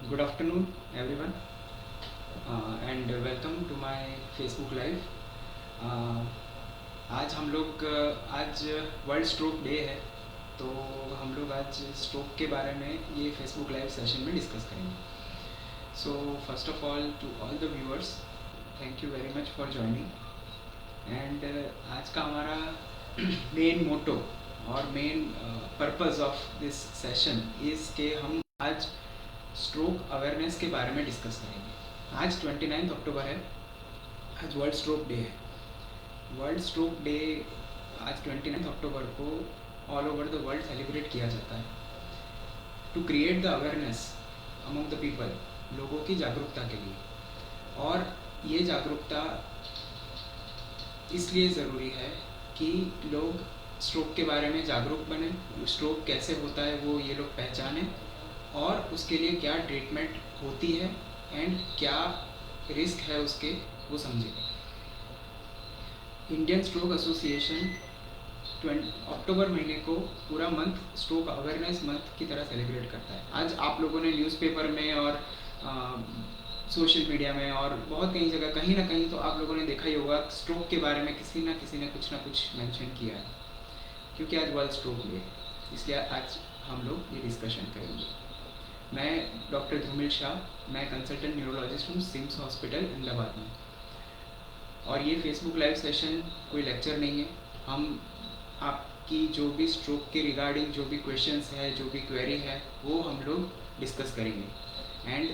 Good afternoon, everyone, and welcome to my Facebook Live. Uh, आज हम लोग आज वर्ल्ड स्ट्रोक डे है, तो हम लोग आज स्ट्रोक के बारे में ये फेसबुक लाइव सेशन में डिस्कस करेंगे. So first of all to all the viewers, thank you very much for joining. And आज का हमारा मेन मोटो और main purpose of this session is के हम आज स्ट्रोक अवेयरनेस के बारे में डिस्कस करेंगे. आज 29 अक्टूबर है, आज वर्ल्ड स्ट्रोक डे है. वर्ल्ड स्ट्रोक डे आज 29 अक्टूबर को all over the world celebrate किया जाता है to create the awareness among the people, लोगों की जागरूकता के लिए. और ये जागरूकता इसलिए ज़रूरी है कि लोग स्ट्रोक के बारे में जागरूक बने, स्ट्रोक कैसे होता है वो ये लोग पहचानें, और उसके लिए क्या ट्रीटमेंट होती है एंड क्या रिस्क है उसके वो समझें. इंडियन स्ट्रोक एसोसिएशन अक्टूबर महीने को पूरा मंथ स्ट्रोक अवेयरनेस मंथ की तरह सेलिब्रेट करता है. आज आप लोगों ने न्यूज़पेपर में और सोशल मीडिया में और बहुत कई जगह कहीं ना कहीं तो आप लोगों ने देखा ही होगा, स्ट्रोक के बारे में किसी ने कुछ ना कुछ मेंशन किया है, क्योंकि आज वर्ल्ड स्ट्रोक डे है. इसलिए आज हम लोग ये डिस्कशन करेंगे. मैं डॉक्टर ध्रुमिल शाह, मैं कंसल्टेंट न्यूरोलॉजिस्ट हूँ सिम्स हॉस्पिटल अहमदाबाद में. और ये फेसबुक लाइव सेशन कोई लेक्चर नहीं है. हम आपकी जो भी स्ट्रोक के रिगार्डिंग जो भी क्वेश्चंस है, जो भी क्वेरी है, वो हम लोग डिस्कस करेंगे. एंड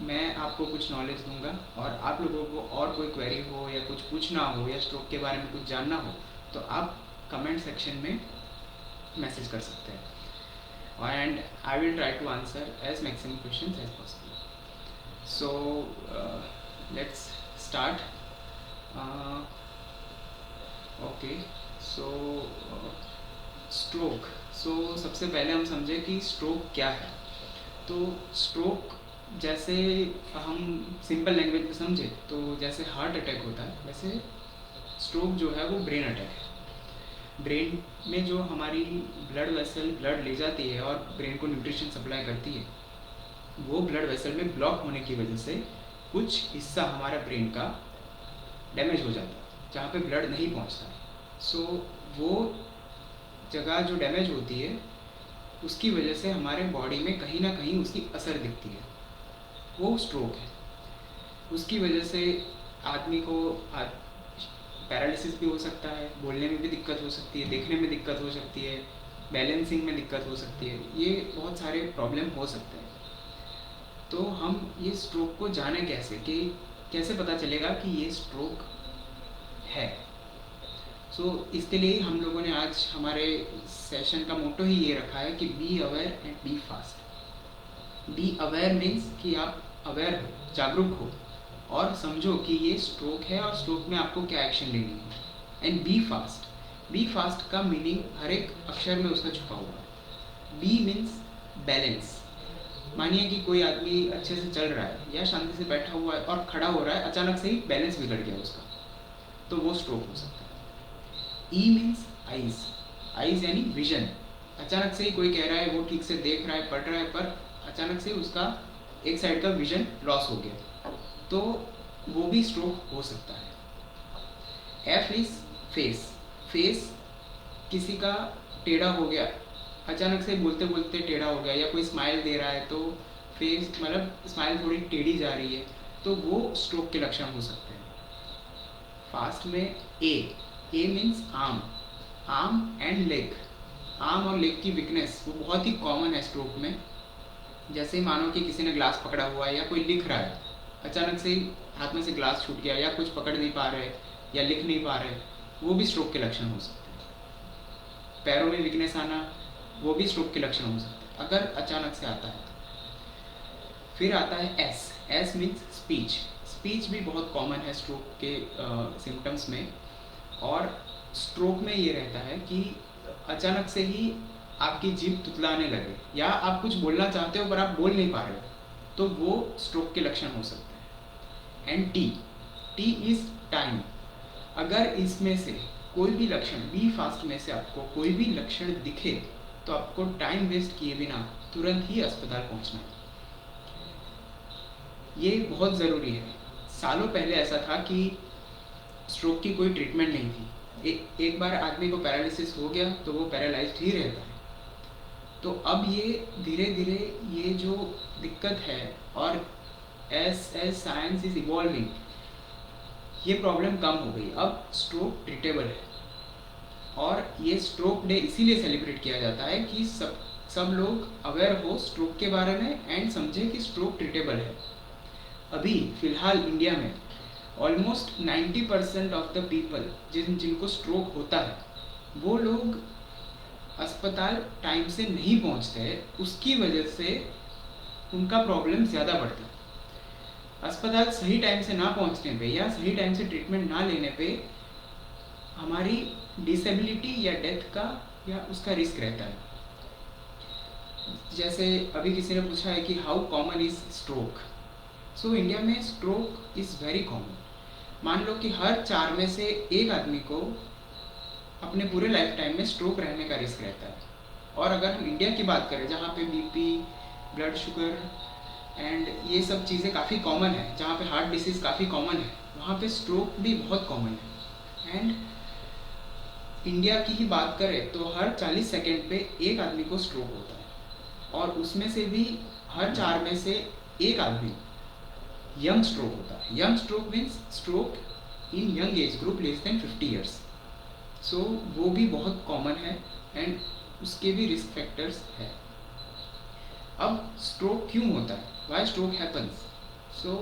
मैं आपको कुछ नॉलेज दूंगा, और आप लोगों को और कोई क्वेरी हो या कुछ पूछना हो या स्ट्रोक के बारे में कुछ जानना हो तो आप कमेंट सेक्शन में मैसेज कर सकते हैं, and I will try to answer as maximum questions as possible. So let's start. Okay, so stroke. So सबसे पहले हम समझे कि स्ट्रोक क्या है. तो स्ट्रोक जैसे हम सिंपल लैंग्वेज में समझे तो जैसे हार्ट अटैक होता है, वैसे स्ट्रोक जो है वो ब्रेन अटैक है. ब्रेन में जो हमारी ब्लड वेसल ब्लड ले जाती है और ब्रेन को न्यूट्रिशन सप्लाई करती है, वो ब्लड वेसल में ब्लॉक होने की वजह से कुछ हिस्सा हमारा ब्रेन का डैमेज हो जाता है, जहाँ पे ब्लड नहीं पहुँचता है. सो वो जगह जो डैमेज होती है उसकी वजह से हमारे बॉडी में कहीं ना कहीं उसकी असर दिखती है, वो स्ट्रोक है. उसकी वजह से आदमी को पैरालिसिस भी हो सकता है, बोलने में भी दिक्कत हो सकती है, देखने में दिक्कत हो सकती है, बैलेंसिंग में दिक्कत हो सकती है. ये बहुत सारे प्रॉब्लम हो सकते हैं. तो हम ये स्ट्रोक को जाने कैसे, कि कैसे पता चलेगा कि ये स्ट्रोक है. सो इसके लिए हम लोगों ने आज हमारे सेशन का मोटो ही ये रखा है कि be aware and be fast. Be aware means कि आप अवेयर हो, जागरूक हो, और समझो कि ये स्ट्रोक है और स्ट्रोक में आपको क्या एक्शन लेनी है. And be fast. Be fast का मीनिंग हर एक अक्षर में उसका छुपा हुआ है. B means balance. मानिए कि कोई आदमी अच्छे से चल रहा है या शांति से बैठा हुआ है और खड़ा हो रहा है, अचानक से ही बैलेंस बिगड़ गया उसका, तो वो स्ट्रोक हो सकता है. E means eyes. आइज यानी विजन. अचानक से ही कोई कह रहा है वो ठीक से देख रहा है, पढ़ रहा है, पर अचानक से उसका एक साइड का विजन लॉस हो गया, तो वो भी स्ट्रोक हो सकता है. F is face. फेस किसी का टेढ़ा हो गया, अचानक से बोलते बोलते टेढ़ा हो गया, या कोई स्माइल दे रहा है तो फेस मतलब स्माइल थोड़ी टेढ़ी जा रही है, तो वो स्ट्रोक के लक्षण हो सकते हैं. फास्ट में A. A means arm. Arm and leg. Arm और लेग की वीकनेस वो बहुत ही कॉमन है स्ट्रोक में. जैसे मानो कि किसी ने ग्लास पकड़ा हुआ है या कोई लिख रहा है, अचानक से हाथ में से ग्लास छूट गया, या कुछ पकड़ नहीं पा रहे या लिख नहीं पा रहे, वो भी स्ट्रोक के लक्षण हो सकते हैं. पैरों में वीकनेस आना, वो भी स्ट्रोक के लक्षण हो सकते हैं अगर अचानक से आता है. फिर आता है S. S means speech. Speech भी बहुत कॉमन है स्ट्रोक के सिम्टम्स में. और स्ट्रोक में ये रहता है कि अचानक से ही आपकी जीभ तुतलाने लगे, या आप कुछ बोलना चाहते हो पर आप बोल नहीं पा रहे हो, तो वो स्ट्रोक के लक्षण हो सकते हैं. And T. T is time. अगर इसमें से कोई भी लक्षण, बी फास्ट में से आपको कोई भी लक्षण दिखे तो आपको टाइम वेस्ट किए बिना तुरंत ही अस्पताल पहुंचना है. ये बहुत ज़रूरी है। सालों पहले ऐसा था कि स्ट्रोक की कोई ट्रीटमेंट नहीं थी। एक बार आदमी को पैरालिसिस हो गया तो वो पैरालाइज्ड ही रहता है। तो अब ये धीरे धीरे ये जो दिक्कत है, और एज साइंस इज इवॉल्विंग, ये प्रॉब्लम कम हो गई। अब स्ट्रोक ट्रीटेबल है, और ये स्ट्रोक डे इसीलिए सेलिब्रेट किया जाता है कि सब लोग अवेयर हो स्ट्रोक के बारे में एंड समझे कि स्ट्रोक ट्रीटेबल है। अभी फ़िलहाल इंडिया में ऑलमोस्ट 90% ऑफ द पीपल जिनको स्ट्रोक होता है, वो लोग अस्पताल टाइम से नहीं पहुंचते, उसकी वजह से उनका प्रॉब्लम ज़्यादा बढ़ता है। अस्पताल सही टाइम से ना पहुंचने पे या सही टाइम से ट्रीटमेंट ना लेने पे हमारी डिसेबिलिटी या डेथ का या उसका रिस्क रहता है। जैसे अभी किसी ने पूछा है कि how common is stroke. So India में स्ट्रोक इज़ वेरी कॉमन। मान लो कि हर 4 में से एक आदमी को अपने पूरे लाइफ टाइम में स्ट्रोक रहने का रिस्क रहता है। और अगर हम इंडिया की बात करें, जहाँ पे बीपी, ब्लड शुगर एंड ये सब चीज़ें काफ़ी कॉमन है, जहाँ पे हार्ट डिसीज़ काफ़ी कॉमन है, वहाँ पे स्ट्रोक भी बहुत कॉमन है। एंड इंडिया की ही बात करें तो हर 40 सेकेंड पे एक आदमी को स्ट्रोक होता है, और उसमें से भी हर 4 में से एक आदमी यंग स्ट्रोक होता है। Young stroke means stroke in young age group less than 50 years. So वो भी बहुत कॉमन है एंड उसके भी रिस्क फैक्टर्स है। अब स्ट्रोक क्यों होता है, वाई स्ट्रोक हैपन्स? सो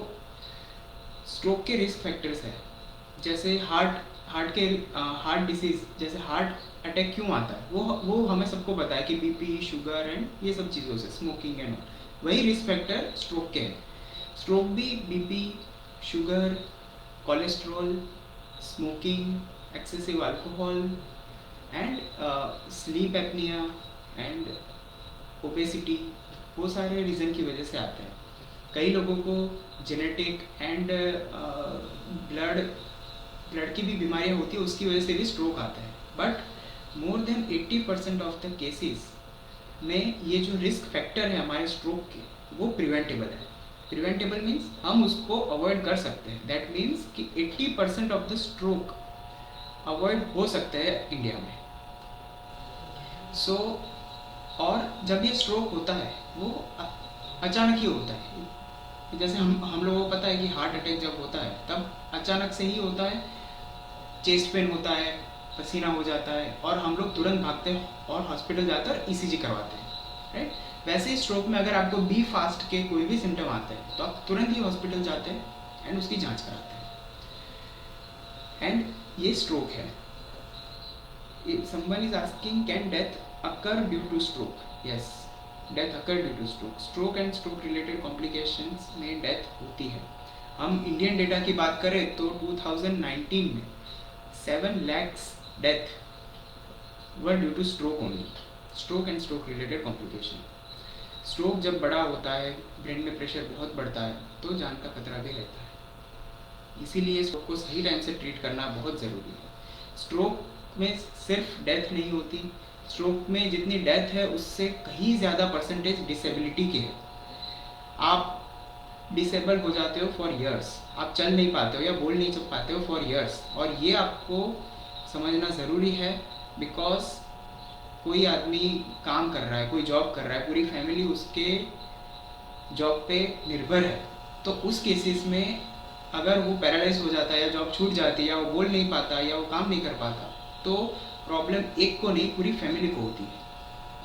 स्ट्रोक के रिस्क फैक्टर्स है, जैसे हार्ट डिसीज, जैसे हार्ट अटैक क्यों आता है, वो हमें सबको पता है कि बीपी, शुगर एंड ये सब चीज़ों से, स्मोकिंग एंड ऑल। वही रिस्क फैक्टर स्ट्रोक के हैं। स्ट्रोक भी BP, sugar, cholesterol, smoking, excessive alcohol and sleep apnoea and obesity, वो सारे रीज़न की वजह से आते हैं। कई लोगों को जेनेटिक एंड ब्लड की भी बीमारियां होती है, उसकी वजह से भी स्ट्रोक आता है। But more than 80% of the cases में ये जो रिस्क फैक्टर है हमारे स्ट्रोक के, वो प्रिवेंटेबल है। प्रिवेंटेबल मीन्स हम उसको अवॉइड कर सकते हैं। दैट मीन्स कि 80% ऑफ द स्ट्रोक अवॉइड हो सकते हैं इंडिया में। सो और जब ये स्ट्रोक होता है वो अचानक ही होता है। जैसे हम लोगों को पता है कि हार्ट अटैक जब होता है तब अचानक से ही होता है, चेस्ट पेन होता है, पसीना हो जाता है, और हम लोग तुरंत भागते हैं और हॉस्पिटल जाकर ईसीजी करवाते हैं, राइट। वैसे ही स्ट्रोक में अगर आपको बी फास्ट के कोई भी सिम्टम आते हैं तो आप तुरंत ही हॉस्पिटल जाते हैं एंड उसकी जांच कराते हैं। एंड ये स्ट्रोक है। Someone is asking can death occur due to stroke? Yes, death occur due to stroke. Stroke and stroke related complications में डेथ होती है। हम इंडियन डेटा की बात करें तो 2019 में 7 lakhs death were due to stroke only. Stroke and stroke related complication. Stroke जब बड़ा होता है, ब्रेन में प्रेशर बहुत बढ़ता है, तो जान का खतरा भी रहता है। इसीलिए स्ट्रोक को सही टाइम से ट्रीट करना बहुत ज़रूरी है। स्ट्रोक में सिर्फ डेथ नहीं होती, स्ट्रोक में जितनी डेथ है उससे कहीं ज़्यादा परसेंटेज डिसेबिलिटी के है। आप डिसेबल हो जाते हो फॉर इयर्स, आप चल नहीं पाते हो या बोल नहीं पाते हो फॉर इयर्स, और ये आपको समझना ज़रूरी है। बिकॉज कोई आदमी काम कर रहा है, कोई जॉब कर रहा है, पूरी फैमिली उसके जॉब पे निर्भर है, तो उस केसेस में अगर वो पैरालाइज हो जाता है या जॉब छूट जाती है या वो बोल नहीं पाता या वो काम नहीं कर पाता, तो प्रॉब्लम एक को नहीं पूरी फैमिली को होती है।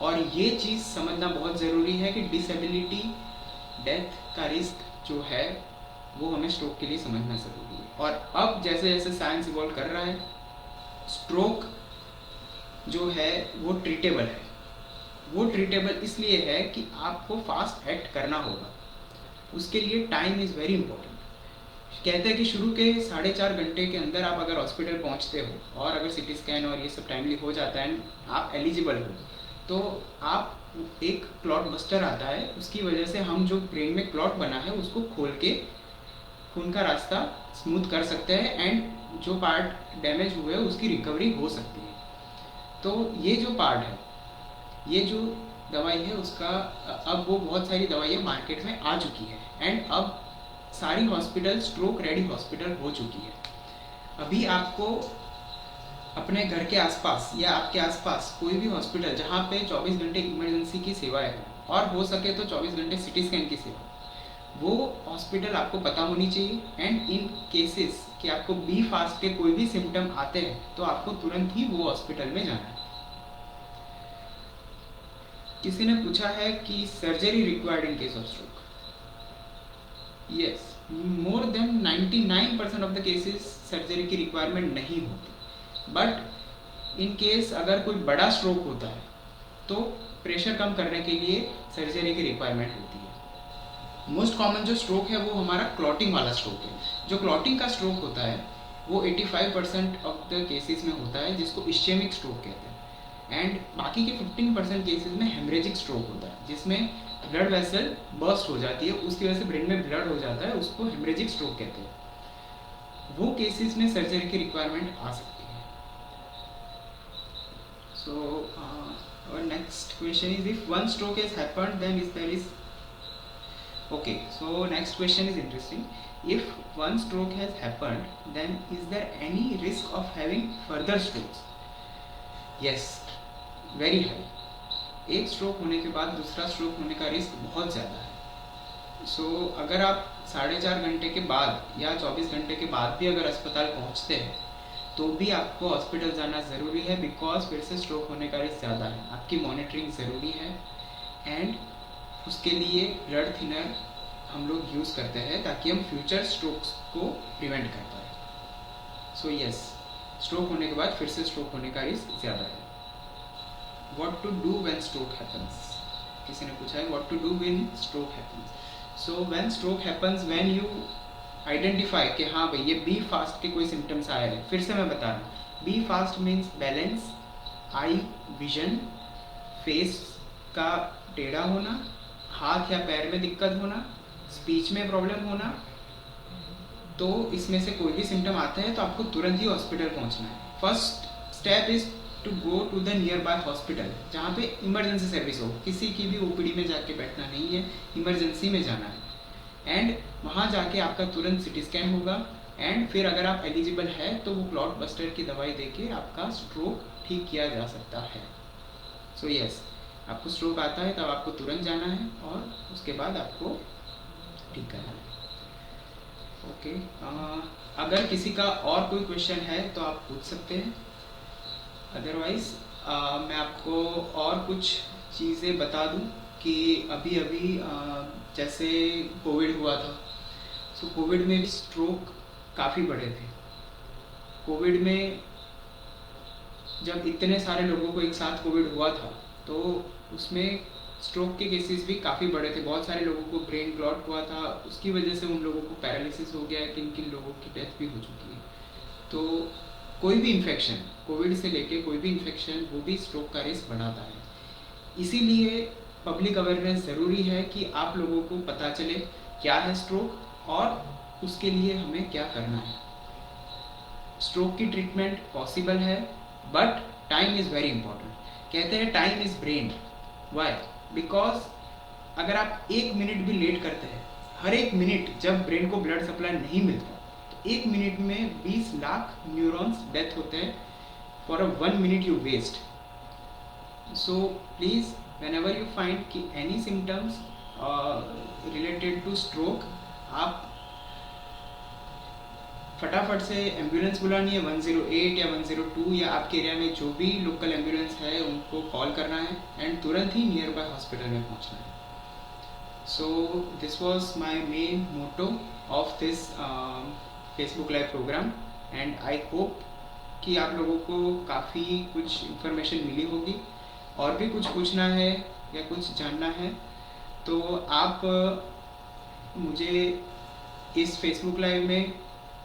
और ये चीज़ समझना बहुत ज़रूरी है कि डिसेबिलिटी, डेथ का रिस्क जो है वो हमें स्ट्रोक के लिए समझना ज़रूरी है। और अब जैसे जैसे साइंस इवॉल्व कर रहा है, स्ट्रोक जो है वो ट्रीटेबल है। वो ट्रीटेबल इसलिए है कि आपको फास्ट एक्ट करना होगा, उसके लिए टाइम इज़ वेरी इंपॉर्टेंट। कहते हैं कि शुरू के 4.5 घंटे के अंदर आप अगर हॉस्पिटल पहुंचते हो और अगर सीटी स्कैन और ये सब टाइमली हो जाता है, आप एलिजिबल हो, तो आप एक क्लॉट बस्टर आता है, उसकी वजह से हम जो ब्रेन में क्लॉट बना है उसको खोल के खून का रास्ता स्मूथ कर सकते हैं एंड जो पार्ट डैमेज हुए उसकी रिकवरी हो सकती है। तो ये जो पार्ट है, ये जो दवाई है उसका अब वो बहुत सारी दवाइयाँ मार्केट में आ चुकी है एंड अब सारी हॉस्पिटल स्ट्रोक रेडी हॉस्पिटल हो चुकी है। अभी आपको अपने घर के आसपास या आपके आसपास कोई भी हॉस्पिटल जहाँ पे 24 घंटे इमरजेंसी की सेवाएं हैं और हो सके तो 24 घंटे सिटी स्कैन की सेवा, वो हॉस्पिटल आपको पता होनी चाहिए। एंड इन केसेस कि आपको बी फास्ट के कोई भी सिम्टम आते हैं तो आपको तुरंत ही वो हॉस्पिटल में जाना है। किसी ने पूछा है कि surgery required in case of stroke. Yes, more than 99% of the cases surgery की रिक्वायरमेंट नहीं होती, बट इन केस अगर कोई बड़ा स्ट्रोक होता है तो प्रेशर कम करने के लिए सर्जरी की रिक्वायरमेंट होती है। मोस्ट कॉमन जो स्ट्रोक है वो हमारा क्लॉटिंग वाला स्ट्रोक है। जो क्लॉटिंग का स्ट्रोक होता है वो 85% ऑफ द केसेस में होता है, जिसको इश्चेमिक स्ट्रोक कहते हैं। एंड बाकी के 15% केसेस में हेमरेजिक स्ट्रोक होता है, जिसमें ब्लड वेसल बर्स्ट हो जाती है, उसकी वजह से ब्रेन में ब्लड हो जाता है, उसको हेमरेजिक स्ट्रोक कहते हैं। वो केसेस में सर्जरी की रिक्वायरमेंट आ सकती है। So next question is if one stroke has happened then is there is okay, so next question is interesting. If one stroke has happened, then is there any risk of having further strokes? Yes, very high. एक stroke होने के बाद दूसरा stroke होने का risk बहुत ज़्यादा है। सो अगर आप 4.5 घंटे के बाद या 24 घंटे के बाद भी अगर अस्पताल पहुंचते हैं तो भी आपको हॉस्पिटल जाना ज़रूरी है, बिकॉज फिर से स्ट्रोक होने का रिस्क ज़्यादा है। आपकी मॉनिटरिंग ज़रूरी है एंड उसके लिए ब्लड थिनर हम लोग यूज़ करते हैं ताकि हम फ्यूचर स्ट्रोक्स को प्रिवेंट कर पाए। सो यस, स्ट्रोक होने के बाद फिर से स्ट्रोक होने का रिस्क ज़्यादा है। What to do when stroke happens? किसी ने पूछा है what to do when stroke happens. So when stroke happens, when you identify कि हाँ भाई ये बी फास्ट के कोई सिम्टम्स आए हैं। फिर से मैं बता रहा हूँ, B fast means balance, eye vision, face का टेढ़ा होना, हाथ या पैर में दिक्कत होना, स्पीच में प्रॉब्लम होना। तो इसमें से कोई भी सिम्टम आते हैं तो आपको तुरंत ही हॉस्पिटल पहुंचना है। First step is to go to the near by hospital जहाँ पे इमरजेंसी सर्विस हो। किसी की भी ओपीडी में जाके बैठना नहीं है, इमरजेंसी में जाना है। एंड वहाँ जाके आपका तुरंत सिटी स्कैन होगा एंड फिर अगर आप एलिजिबल है तो वो क्लॉट बस्टर की दवाई देके आपका स्ट्रोक ठीक किया जा सकता है। सो यस, आपको स्ट्रोक आता है तब आपको तुरंत जाना है और उसके बाद आपको ठीक करना है। ओके, अगर किसी का और कोई क्वेश्चन है तो आप पूछ सकते हैं। अदरवाइज मैं आपको और कुछ चीज़ें बता दूं कि अभी अभी जैसे कोविड हुआ था, सो कोविड में भी स्ट्रोक काफ़ी बढ़े थे। कोविड में जब इतने सारे लोगों को एक साथ कोविड हुआ था तो उसमें स्ट्रोक के केसेस भी काफ़ी बड़े थे। बहुत सारे लोगों को ब्रेन क्लॉट हुआ था, उसकी वजह से उन लोगों को पैरालिसिस हो गया है, किन किन लोगों की डेथ भी हो चुकी है। तो कोई भी इन्फेक्शन, कोविड से लेके कोई भी इन्फेक्शन, वो भी स्ट्रोक का रिस्क बढ़ाता है। इसीलिए पब्लिक अवेयरनेस ज़रूरी है कि आप लोगों को पता चले क्या है स्ट्रोक और उसके लिए हमें क्या करना है। स्ट्रोक की ट्रीटमेंट पॉसिबल है, but time is very important. कहते हैं time is brain. Why? Because अगर आप 1 मिनट भी लेट करते हैं, हर 1 मिनट जब ब्रेन को ब्लड सप्लाई नहीं मिलता तो 1 मिनट में 20 लाख न्यूरॉन्स डेथ होते हैं for a 1 minute you waste. So please whenever you find कि any symptoms related to stroke, आप फटाफट से एम्बुलेंस बुलानी है 108 या 102 या आपके एरिया में जो भी लोकल एम्बुलेंस है उनको कॉल करना है एंड तुरंत ही नियर बाय हॉस्पिटल में पहुंचना है। So this was my main motto of this Facebook live program and I hope कि आप लोगों को काफ़ी कुछ इन्फॉर्मेशन मिली होगी। और भी कुछ पूछना है या कुछ जानना है तो आप मुझे इस फेसबुक लाइव में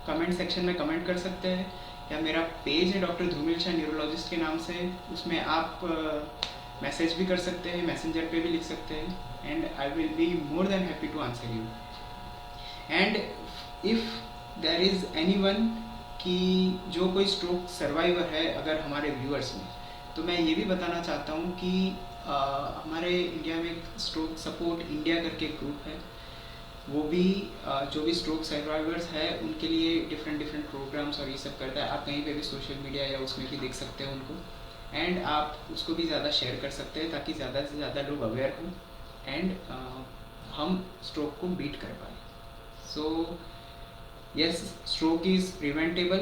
कमेंट सेक्शन में कमेंट कर सकते हैं, या मेरा पेज है डॉक्टर ध्रुमिल शाह न्यूरोलॉजिस्ट के नाम से, उसमें आप मैसेज भी कर सकते हैं, मैसेंजर पे भी लिख सकते हैं and I will be more than happy to answer you. And if there is anyone कि जो कोई स्ट्रोक सर्वाइवर है अगर हमारे व्यूअर्स में, तो मैं ये भी बताना चाहता हूँ कि हमारे इंडिया में स्ट्रोक सपोर्ट इंडिया करके एक ग्रुप है। वो भी जो भी स्ट्रोक सर्वाइवर्स है उनके लिए डिफरेंट डिफरेंट प्रोग्राम्स और ये सब करता है। आप कहीं पे भी सोशल मीडिया या उसमें भी देख सकते हैं उनको, एंड आप उसको भी ज़्यादा शेयर कर सकते हैं ताकि ज़्यादा से ज़्यादा लोग अवेयर हों एंड हम स्ट्रोक को बीट कर पाए। सो yes, stroke is preventable.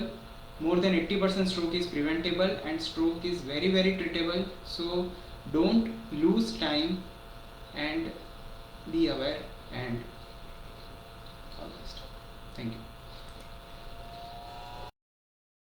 More than 80% stroke is preventable and stroke is very very treatable. So don't lose time and be aware